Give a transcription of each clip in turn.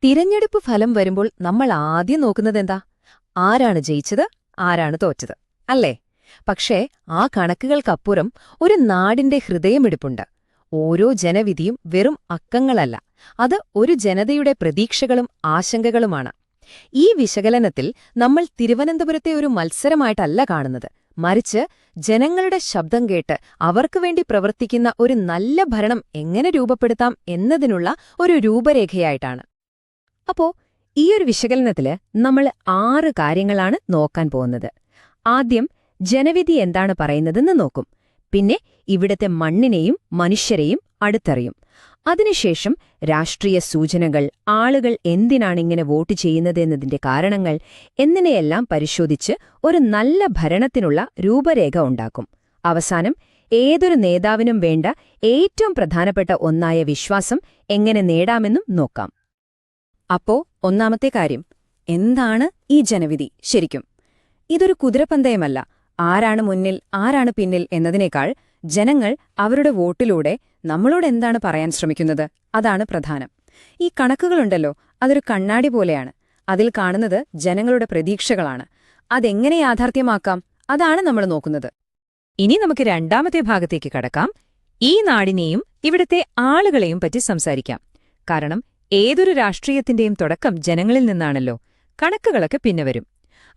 തിരഞ്ഞെടുപ്പ് ഫലം വരുമ്പോൾ നമ്മൾ ആദ്യം നോക്കുന്നതെന്താ? ആരാണ് ജയിച്ചത്, ആരാണ് തോറ്റത്, അല്ലേ? പക്ഷേ ആ കണക്കുകൾക്കപ്പുറം ഒരു നാടിന്റെ ഹൃദയമിടിപ്പുണ്ട്. ഓരോ ജനവിധിയും വെറും അക്കങ്ങളല്ല, അത് ഒരു ജനതയുടെ പ്രതീക്ഷകളും ആശങ്കകളുമാണ്. ഈ വിശകലനത്തിൽ നമ്മൾ തിരുവനന്തപുരത്തെ ഒരു മത്സരമായിട്ടല്ല കാണുന്നത്, മറിച്ച് ജനങ്ങളുടെ ശബ്ദം കേട്ട് അവർക്ക് വേണ്ടി പ്രവർത്തിക്കുന്ന ഒരു നല്ല ഭരണം എങ്ങനെ രൂപപ്പെടുത്താം എന്നതിനുള്ള ഒരു രൂപരേഖയായിട്ടാണ്. അപ്പോ ഈയൊരു വിശകലനത്തില് നമ്മൾ 6 കാര്യങ്ങളാണ് നോക്കാൻ പോകുന്നത്. ആദ്യം ജനവിധി എന്താണ് പറയുന്നതെന്ന് നോക്കും. പിന്നെ ഇവിടത്തെ മണ്ണിനെയും മനുഷ്യരെയും അടുത്തറിയും. അതിനുശേഷം രാഷ്ട്രീയ സൂചനകൾ, ആളുകൾ എന്തിനാണിങ്ങനെ വോട്ട് ചെയ്യുന്നതെന്നതിന്റെ കാരണങ്ങൾ എന്നിവയെല്ലാം പരിശോധിച്ച് ഒരു നല്ല ഭരണത്തിനുള്ള രൂപരേഖ ഉണ്ടാക്കും. അവസാനം ഏതൊരു നേതാവിനും വേണ്ട ഏറ്റവും പ്രധാനപ്പെട്ട ഒന്നായ വിശ്വാസം എങ്ങനെ നേടാമെന്നും നോക്കാം. അപ്പോ ഒന്നാമത്തെ കാര്യം, എന്താണ് ഈ ജനവിധി ശരിക്കും? ഇതൊരു കുതിരപ്പന്തയമല്ല. ആരാണ് മുന്നിൽ ആരാണ് പിന്നിൽ എന്നതിനേക്കാൾ ജനങ്ങൾ അവരുടെ വോട്ടിലൂടെ നമ്മളോട് എന്താണ് പറയാൻ ശ്രമിക്കുന്നത്, അതാണ് പ്രധാനം. ഈ കണക്കുകളുണ്ടല്ലോ, അതൊരു കണ്ണാടി പോലെയാണ്. അതിൽ കാണുന്നത് ജനങ്ങളുടെ പ്രതീക്ഷകളാണ്. അതെങ്ങനെ യാഥാർത്ഥ്യമാക്കാം, അതാണ് നമ്മൾ നോക്കുന്നത്. ഇനി നമുക്ക് രണ്ടാമത്തെ ഭാഗത്തേക്ക് കടക്കാം. ഈ നാടിനെയും ഇവിടുത്തെ ആളുകളെയും പറ്റി സംസാരിക്കാം. കാരണം ഏതൊരു രാഷ്ട്രീയത്തിന്റെയും തുടക്കം ജനങ്ങളിൽ നിന്നാണല്ലോ. കണക്കുകളൊക്കെ പിന്നെ വരും.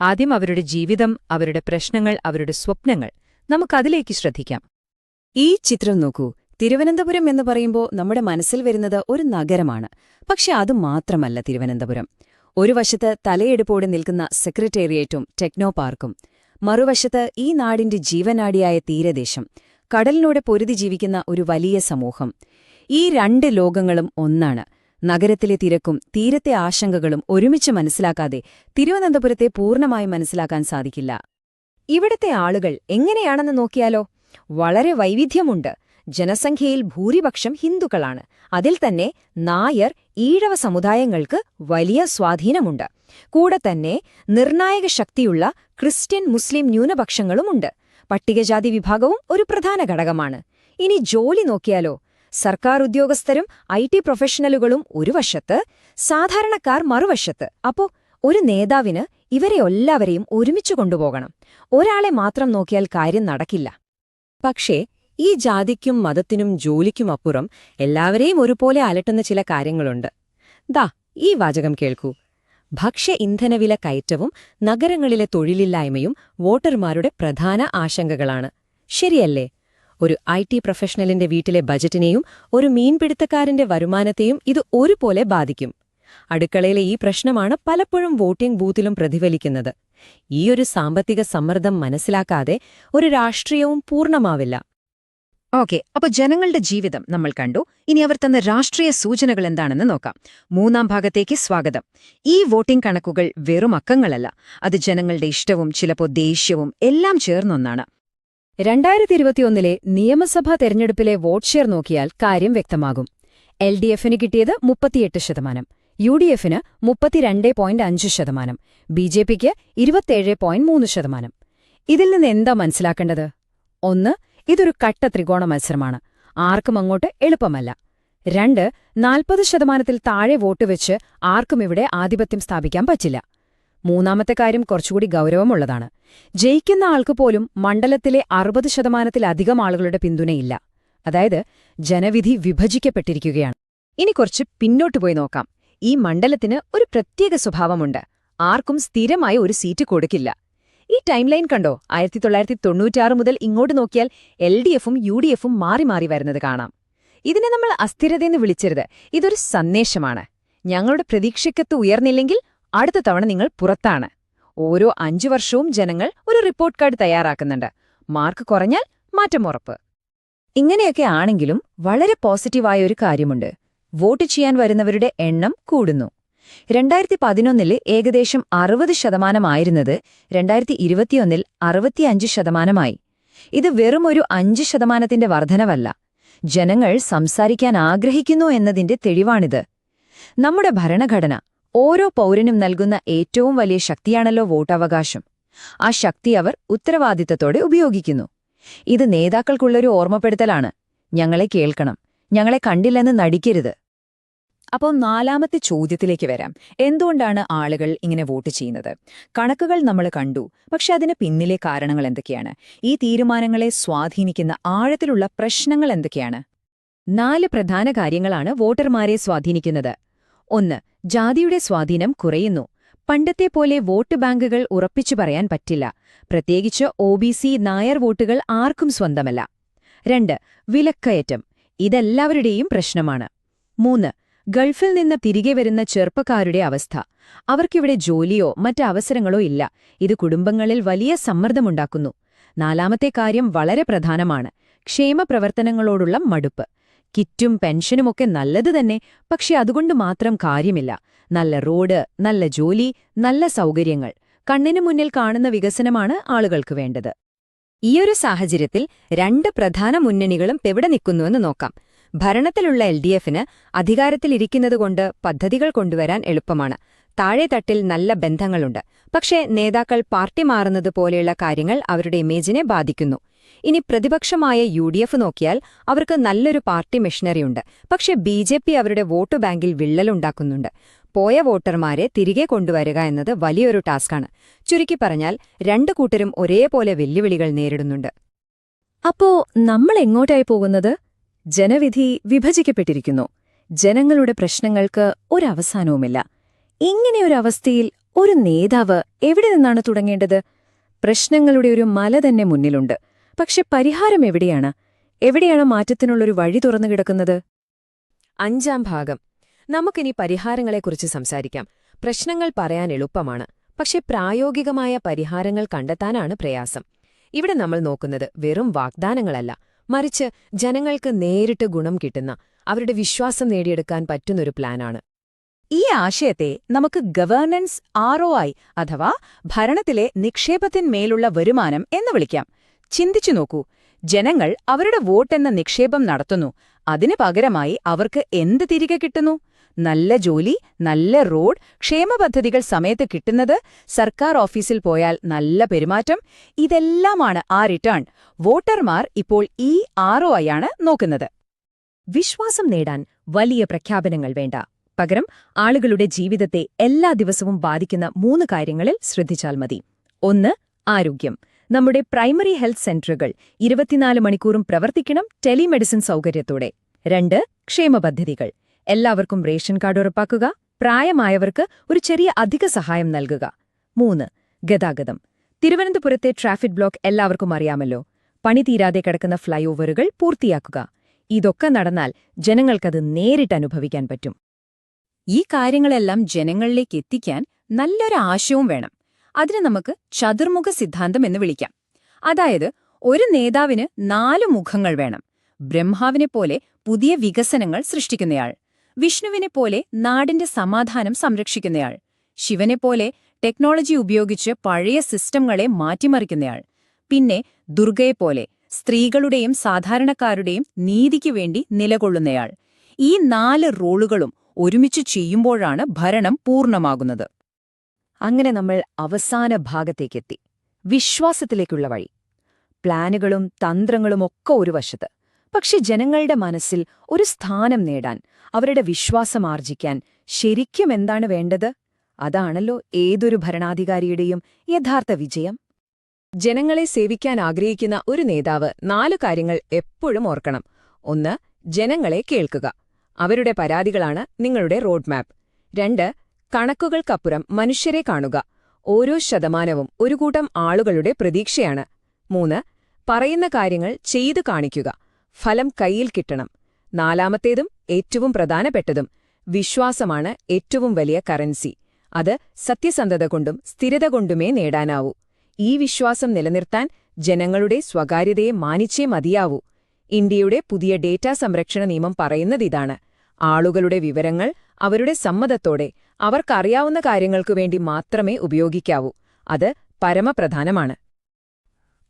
ആദ്യം അവരുടെ ജീവിതം, അവരുടെ പ്രശ്നങ്ങൾ, അവരുടെ സ്വപ്നങ്ങൾ. നമുക്കതിലേക്ക് ശ്രദ്ധിക്കാം. ഈ ചിത്രം നോക്കൂ. തിരുവനന്തപുരം എന്ന് പറയുമ്പോൾ നമ്മുടെ മനസ്സിൽ വരുന്നത് ഒരു നഗരമാണ്. പക്ഷെ അതുമാത്രമല്ല തിരുവനന്തപുരം. ഒരു വശത്ത് തലയെടുപ്പോടെ നിൽക്കുന്ന സെക്രട്ടേറിയറ്റും ടെക്നോ പാർക്കും, മറുവശത്ത് ഈ നാടിന്റെ ജീവനാഡിയായ തീരദേശം, കടലിനോട് പൊരുതി ജീവിക്കുന്ന ഒരു വലിയ സമൂഹം. ഈ 2 ലോകങ്ങളും ഒന്നാണ്. നഗരത്തിലെ തിരക്കും തീരത്തെ ആശങ്കകളും ഒരുമിച്ച് മനസ്സിലാക്കാതെ തിരുവനന്തപുരത്തെ പൂർണ്ണമായി മനസ്സിലാക്കാൻ സാധിക്കില്ല. ഇവിടത്തെ ആളുകൾ എങ്ങനെയാണെന്ന് നോക്കിയാലോ? വളരെ വൈവിധ്യമുണ്ട്. ജനസംഖ്യയിൽ ഭൂരിപക്ഷം ഹിന്ദുക്കളാണ്. അതിൽ തന്നെ നായർ, ഈഴവ സമുദായങ്ങൾക്ക് വലിയ സ്വാധീനമുണ്ട്. കൂടെ തന്നെ നിർണായക ശക്തിയുള്ള ക്രിസ്ത്യൻ, മുസ്ലിം ന്യൂനപക്ഷങ്ങളുമുണ്ട്. പട്ടികജാതി വിഭാഗവും ഒരു പ്രധാന ഘടകമാണ്. ഇനി ജോലി നോക്കിയാലോ? സർക്കാർ ഉദ്യോഗസ്ഥരും IT പ്രൊഫഷണലുകളും ഒരു വശത്ത്, സാധാരണക്കാർ മറുവശത്ത്. അപ്പോ ഒരു നേതാവിന് ഇവരെ എല്ലാവരെയും ഒരുമിച്ചു കൊണ്ടുപോകണം. ഒരാളെ മാത്രം നോക്കിയാൽ കാര്യം നടക്കില്ല. പക്ഷേ ഈ ജാതിക്കും മതത്തിനും ജോലിക്കുമപ്പുറം എല്ലാവരെയും ഒരുപോലെ അലട്ടുന്ന ചില കാര്യങ്ങളുണ്ട്. ദാ ഈ വാചകം കേൾക്കൂ. ഭക്ഷ്യ ഇന്ധനവില കയറ്റവും നഗരങ്ങളിലെ തൊഴിലില്ലായ്മയും വോട്ടർമാരുടെ പ്രധാന ആശങ്കകളാണ്. ശരിയല്ലേ? ഒരു IT പ്രൊഫഷണലിന്റെ വീട്ടിലെ ബജറ്റിനെയും ഒരു മീൻപിടുത്തക്കാരന്റെ വരുമാനത്തെയും ഇത് ഒരുപോലെ ബാധിക്കും. അടുക്കളയിലെ ഈ പ്രശ്നമാണ് പലപ്പോഴും വോട്ടിംഗ് ബൂത്തിലും പ്രതിഫലിക്കുന്നത്. ഈയൊരു സാമ്പത്തിക സമ്മർദ്ദം മനസ്സിലാക്കാതെ ഒരു രാഷ്ട്രീയവും പൂർണ്ണമാവില്ല. ഓക്കെ, അപ്പൊ ജനങ്ങളുടെ ജീവിതം നമ്മൾ കണ്ടു. ഇനി അവർ തന്ന രാഷ്ട്രീയ സൂചനകൾ എന്താണെന്ന് നോക്കാം. 3-ാം ഭാഗത്തേക്ക് സ്വാഗതം. ഈ വോട്ടിംഗ് കണക്കുകൾ വെറും അക്കങ്ങളല്ല, അത് ജനങ്ങളുടെ ഇഷ്ടവും ചിലപ്പോൾ ദേഷ്യവും എല്ലാം ചേർന്നൊന്നാണ്. 2021 നിയമസഭാ തെരഞ്ഞെടുപ്പിലെ വോട്ട് ഷെയർ നോക്കിയാൽ കാര്യം വ്യക്തമാകും. LDFന് കിട്ടിയത് 38%, UDFന് 32.5%, BJPക്ക് 27.3%. ഇതിൽ നിന്ന് എന്താ മനസ്സിലാക്കേണ്ടത്? 1, ഇതൊരു കട്ട ത്രികോണ മത്സരമാണ്. ആർക്കും അങ്ങോട്ട് എളുപ്പമല്ല. 2, 40%-ൽ താഴെ വോട്ട് വെച്ച് ആർക്കും ഇവിടെ ആധിപത്യം സ്ഥാപിക്കാൻ പറ്റില്ല. മൂന്നാമത്തെ കാര്യം കുറച്ചുകൂടി ഗൗരവമുള്ളതാണ്. ജയിക്കുന്ന ആൾക്ക് പോലും മണ്ഡലത്തിലെ 60%-ലധികം ആളുകളുടെ പിന്തുണയില്ല. അതായത് ജനവിധി വിഭജിക്കപ്പെട്ടിരിക്കുകയാണ്. ഇനി കുറച്ച് പിന്നോട്ട് പോയി നോക്കാം. ഈ മണ്ഡലത്തിന് ഒരു പ്രത്യേക സ്വഭാവമുണ്ട്. ആർക്കും സ്ഥിരമായി ഒരു സീറ്റ് കൊടുക്കില്ല. ഈ ടൈം ലൈൻ കണ്ടോ? 1996 മുതൽ ഇങ്ങോട്ട് നോക്കിയാൽ LDFും UDFും മാറി മാറി വരുന്നത് കാണാം. ഇതിനെ നമ്മൾ അസ്ഥിരതയെന്ന് വിളിച്ചരുത്. ഇതൊരു സന്ദേശമാണ്. ഞങ്ങളുടെ പ്രതീക്ഷയ്ക്കത്ത് ഉയർന്നില്ലെങ്കിൽ അടുത്ത തവണ നിങ്ങൾ പുറത്താണ്. ഓരോ 5 വർഷവും ജനങ്ങൾ ഒരു റിപ്പോർട്ട് കാർഡ് തയ്യാറാക്കുന്നുണ്ട്. മാർക്ക് കുറഞ്ഞാൽ മാറ്റം ഉറപ്പ്. ഇങ്ങനെയൊക്കെ ആണെങ്കിലും വളരെ പോസിറ്റീവായ ഒരു കാര്യമുണ്ട്. വോട്ട് ചെയ്യാൻ വരുന്നവരുടെ എണ്ണം കൂടുന്നു. 2011 ഏകദേശം 60% 2021 65%. ഇത് വെറും ഒരു 5% വർധനവല്ല. ജനങ്ങൾ സംസാരിക്കാൻ ആഗ്രഹിക്കുന്നു എന്നതിന്റെ തെളിവാണിത്. നമ്മുടെ ഭരണഘടന ഓരോ പൗരനും നൽകുന്ന ഏറ്റവും വലിയ ശക്തിയാണല്ലോ വോട്ടവകാശം. ആ ശക്തി അവർ ഉത്തരവാദിത്തത്തോടെ ഉപയോഗിക്കുന്നു. ഇത് നേതാക്കൾക്കുള്ളൊരു ഓർമ്മപ്പെടുത്തലാണ്. ഞങ്ങളെ കേൾക്കണം, ഞങ്ങളെ കണ്ടില്ലെന്ന് നടിക്കരുത്. അപ്പോൾ നാലാമത്തെ ചോദ്യത്തിലേക്ക് വരാം. എന്തുകൊണ്ടാണ് ആളുകൾ ഇങ്ങനെ വോട്ട് ചെയ്യുന്നത്? കണക്കുകൾ നമ്മൾ കണ്ടു, പക്ഷെ അതിന് പിന്നിലെ കാരണങ്ങൾ എന്തൊക്കെയാണ്? ഈ തീരുമാനങ്ങളെ സ്വാധീനിക്കുന്ന ആഴത്തിലുള്ള പ്രശ്നങ്ങൾ എന്തൊക്കെയാണ്? 4 പ്രധാന കാര്യങ്ങളാണ് വോട്ടർമാരെ സ്വാധീനിക്കുന്നത്. 1. ജാതിയുടെ സ്വാധീനം കുറയുന്നു. പണ്ടത്തെ പോലെ വോട്ട് ബാങ്കുകൾ ഉറപ്പിച്ചു പറയാൻ പറ്റില്ല. പ്രത്യേകിച്ച് OBC നായർ വോട്ടുകൾ ആർക്കും സ്വന്തമല്ല. 2. വിലക്കയറ്റം. ഇതെല്ലാവരുടെയും പ്രശ്നമാണ്. 3. ഗൾഫിൽ നിന്ന് തിരികെ വരുന്ന ചെറുപ്പക്കാരുടെ അവസ്ഥ. അവർക്കിവിടെ ജോലിയോ മറ്റ് അവസരങ്ങളോ ഇല്ല. ഇത് കുടുംബങ്ങളിൽ വലിയ സമ്മർദ്ദമുണ്ടാക്കുന്നു. 4ാമത്തെ കാര്യം വളരെ പ്രധാനമാണ്: ക്ഷേമപ്രവർത്തനങ്ങളോടുള്ള മടുപ്പ്. കിറ്റും പെൻഷനുമൊക്കെ നല്ലത് തന്നെ, പക്ഷെ അതുകൊണ്ട് മാത്രം കാര്യമില്ല. നല്ല റോഡ്, നല്ല ജോലി, നല്ല സൗകര്യങ്ങൾ, കണ്ണിനു മുന്നിൽ കാണുന്ന വികസനമാണ് ആളുകൾക്ക് വേണ്ടത്. ഈയൊരു സാഹചര്യത്തിൽ 2 പ്രധാന മുന്നണികളും എവിടെ നിൽക്കുന്നുവെന്ന് നോക്കാം. ഭരണത്തിലുള്ള LDFന് അധികാരത്തിലിരിക്കുന്നതുകൊണ്ട് പദ്ധതികൾ കൊണ്ടുവരാൻ എളുപ്പമാണ്. താഴെത്തട്ടിൽ നല്ല ബന്ധങ്ങളുണ്ട്. പക്ഷേ നേതാക്കൾ പാർട്ടി മാറുന്നത് പോലെയുള്ള കാര്യങ്ങൾ അവരുടെ ഇമേജിനെ ബാധിക്കുന്നു. ഇനി പ്രതിപക്ഷമായ UDF നോക്കിയാൽ അവർക്ക് നല്ലൊരു പാർട്ടി മെഷീനറിയുണ്ട്. പക്ഷേ BJP അവരുടെ വോട്ട് ബാങ്കിൽ വിള്ളലുണ്ടാക്കുന്നുണ്ട്. പോയ വോട്ടർമാരെ തിരികെ കൊണ്ടുവരിക എന്നത് വലിയൊരു ടാസ്ക്കാണ്. ചുരുക്കി പറഞ്ഞാൽ 2 കൂട്ടരും ഒരേപോലെ വെല്ലുവിളികൾ നേരിടുന്നുണ്ട്. അപ്പോ നമ്മൾ എങ്ങോട്ടായി പോകുന്നത്? ജനവിധി വിഭജിക്കപ്പെട്ടിരിക്കുന്നു. ജനങ്ങളുടെ പ്രശ്നങ്ങൾക്ക് ഒരവസാനവുമില്ല. ഇങ്ങനെയൊരവസ്ഥയിൽ ഒരു നേതാവ് എവിടെ നിന്നാണ് തുടങ്ങേണ്ടത്? പ്രശ്നങ്ങളുടെ ഒരു മല തന്നെ മുന്നിലുണ്ട്. പക്ഷെ പരിഹാരം എവിടെയാണ്? എവിടെയാണ് മാറ്റത്തിനുള്ളൊരു വഴി തുറന്നു കിടക്കുന്നത്? 5ാം ഭാഗം. നമുക്കിനി പരിഹാരങ്ങളെക്കുറിച്ച് സംസാരിക്കാം. പ്രശ്നങ്ങൾ പറയാൻ എളുപ്പമാണ്, പക്ഷെ പ്രായോഗികമായ പരിഹാരങ്ങൾ കണ്ടെത്താനാണ് പ്രയാസം. ഇവിടെ നമ്മൾ നോക്കുന്നത് വെറും വാഗ്ദാനങ്ങളല്ല, മറിച്ച് ജനങ്ങൾക്ക് നേരിട്ട് ഗുണം കിട്ടുന്ന, അവരുടെ വിശ്വാസം നേടിയെടുക്കാൻ പറ്റുന്നൊരു പ്ലാനാണ്. ഈ ആശയത്തെ നമുക്ക് ഗവേണൻസ് ROI അഥവാ ഭരണത്തിലെ നിക്ഷേപത്തിന്മേലുള്ള വരുമാനം എന്ന് വിളിക്കാം. ചിന്തിച്ചു നോക്കൂ, ജനങ്ങൾ അവരുടെ വോട്ടെന്ന നിക്ഷേപം നടത്തുന്നു. അതിനു പകരമായി അവർക്ക് എന്ത് തിരികെ കിട്ടുന്നു? നല്ല ജോലി, നല്ല റോഡ്, ക്ഷേമപദ്ധതികൾ സമയത്ത് കിട്ടുന്നത്, സർക്കാർ ഓഫീസിൽ പോയാൽ നല്ല പെരുമാറ്റം. ഇതെല്ലാമാണ് ആ റിട്ടേൺ. വോട്ടർമാർ ഇപ്പോൾ ഈ ROI ആണ് നോക്കുന്നത്. വിശ്വാസം നേടാൻ വലിയ പ്രഖ്യാപനങ്ങൾ വേണ്ട. പകരം ആളുകളുടെ ജീവിതത്തെ എല്ലാ ദിവസവും ബാധിക്കുന്ന 3 കാര്യങ്ങളിൽ ശ്രദ്ധിച്ചാൽ മതി. 1. ആരോഗ്യം. നമ്മുടെ പ്രൈമറി ഹെൽത്ത് സെന്ററുകൾ 24 മണിക്കൂറും പ്രവർത്തിക്കണം, ടെലിമെഡിസിൻ സൗകര്യത്തോടെ. 2. ക്ഷേമപദ്ധതികൾ. എല്ലാവർക്കും റേഷൻ കാർഡ് ഉറപ്പാക്കുക, പ്രായമായവർക്ക് ഒരു ചെറിയ അധിക സഹായം നൽകുക. 3. ഗതാഗതം. തിരുവനന്തപുരത്തെ ട്രാഫിക് ബ്ലോക്ക് എല്ലാവർക്കും അറിയാമല്ലോ. പണി തീരാതെ കിടക്കുന്ന ഫ്ലൈ ഓവറുകൾ പൂർത്തിയാക്കുക. ഇതൊക്കെ നടന്നാൽ ജനങ്ങൾക്കത് നേരിട്ട് അനുഭവിക്കാൻ പറ്റും. ഈ കാര്യങ്ങളെല്ലാം ജനങ്ങളിലേക്ക് എത്തിക്കാൻ നല്ലൊരു ആശയവും വേണം. അതിന് നമുക്ക് ചതുർമുഖ സിദ്ധാന്തം എന്ന് വിളിക്കാം. അതായത്, ഒരു നേതാവിന് 4 മുഖങ്ങൾ വേണം. ബ്രഹ്മാവിനെപ്പോലെ പുതിയ വികസനങ്ങൾ സൃഷ്ടിക്കുന്നയാൾ, വിഷ്ണുവിനെപ്പോലെ നാടിന്റെ സമാധാനം സംരക്ഷിക്കുന്നയാൾ, ശിവനെപ്പോലെ ടെക്നോളജി ഉപയോഗിച്ച് പഴയ സിസ്റ്റങ്ങളെ മാറ്റിമറിക്കുന്നയാൾ, പിന്നെ ദുർഗയെപ്പോലെ സ്ത്രീകളുടെയും സാധാരണക്കാരുടെയും നീതിക്ക് വേണ്ടി നിലകൊള്ളുന്നയാൾ. ഈ 4 റോളുകളും ഒരുമിച്ച് ചെയ്യുമ്പോഴാണ് ഭരണം പൂർണ്ണമാകുന്നത്. അങ്ങനെ നമ്മൾ അവസാന ഭാഗത്തേക്കെത്തി. വിശ്വാസത്തിലേക്കുള്ള വഴി. പ്ലാനുകളും തന്ത്രങ്ങളുമൊക്കെ ഒരു വശത്ത്. പക്ഷെ ജനങ്ങളുടെ മനസ്സിൽ ഒരു സ്ഥാനം നേടാൻ, അവരുടെ വിശ്വാസം ആർജിക്കാൻ ശരിക്കും എന്താണ് വേണ്ടത്? അതാണല്ലോ ഏതൊരു ഭരണാധികാരിയുടെയും യഥാർത്ഥ വിജയം. ജനങ്ങളെ സേവിക്കാൻ ആഗ്രഹിക്കുന്ന ഒരു നേതാവ് 4 കാര്യങ്ങൾ എപ്പോഴും ഓർക്കണം. 1. ജനങ്ങളെ കേൾക്കുക. അവരുടെ പരാതികളാണ് നിങ്ങളുടെ റോഡ് മാപ്പ്. 2. കണക്കുകൾക്കപ്പുറം മനുഷ്യരെ കാണുക. ഓരോ ശതമാനവും ഒരു കൂട്ടം ആളുകളുടെ പ്രതീക്ഷയാണ്. 3. പറയുന്ന കാര്യങ്ങൾ ചെയ്തു കാണിക്കുക. ഫലം കയ്യിൽ കിട്ടണം. 4ാമത്തേതും ഏറ്റവും പ്രധാനപ്പെട്ടതും വിശ്വാസമാണ് ഏറ്റവും വലിയ കറൻസി. അത് സത്യസന്ധത കൊണ്ടും സ്ഥിരത കൊണ്ടുമേ നേടാനാവൂ. ഈ വിശ്വാസം നിലനിർത്താൻ ജനങ്ങളുടെ സ്വകാര്യതയെ മാനിച്ചേ മതിയാവൂ. ഇന്ത്യയുടെ പുതിയ ഡേറ്റാ സംരക്ഷണ നിയമം പറയുന്നതിതാണ്: ആളുകളുടെ വിവരങ്ങൾ അവരുടെ സമ്മതത്തോടെ അവർക്കറിയാവുന്ന കാര്യങ്ങൾക്കു വേണ്ടി മാത്രമേ ഉപയോഗിക്കാവൂ. അത് പരമപ്രധാനമാണ്.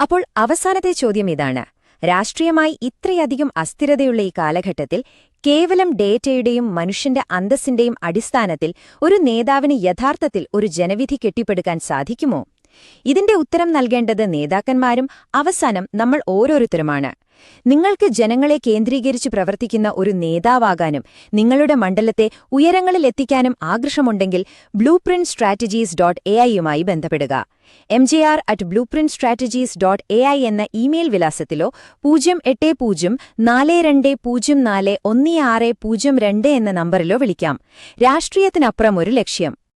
അപ്പോൾ അവസാനത്തെ ചോദ്യം ഇതാണ്: രാഷ്ട്രീയമായി ഇത്രയധികം അസ്ഥിരതയുള്ള ഈ കാലഘട്ടത്തിൽ കേവലം ഡേറ്റയുടെയും മനുഷ്യന്റെ അന്തസ്സിന്റെയും അടിസ്ഥാനത്തിൽ ഒരു നേതാവിന് യഥാർത്ഥത്തിൽ ഒരു ജനവിധി കെട്ടിപ്പടുക്കാൻ സാധിക്കുമോ? ഇതിന്റെ ഉത്തരം നൽകേണ്ടത് നേതാക്കന്മാരും അവസാനം നമ്മൾ ഓരോരുത്തരുമാണ്. നിങ്ങൾക്ക് ജനങ്ങളെ കേന്ദ്രീകരിച്ച് പ്രവർത്തിക്കുന്ന ഒരു നേതാവാകാനും നിങ്ങളുടെ മണ്ഡലത്തെ ഉയരങ്ങളിലെത്തിക്കാനും ആഗ്രഹമുണ്ടെങ്കിൽ blueprintstrategies.ai-യുമായി ബന്ധപ്പെടുക. mjr@blueprintstrategies.ai എന്ന ഇമെയിൽ വിലാസത്തിലോ 08042041602 എന്ന നമ്പറിലോ വിളിക്കാം. രാഷ്ട്രീയത്തിനപ്പുറം ഒരു ലക്ഷ്യം.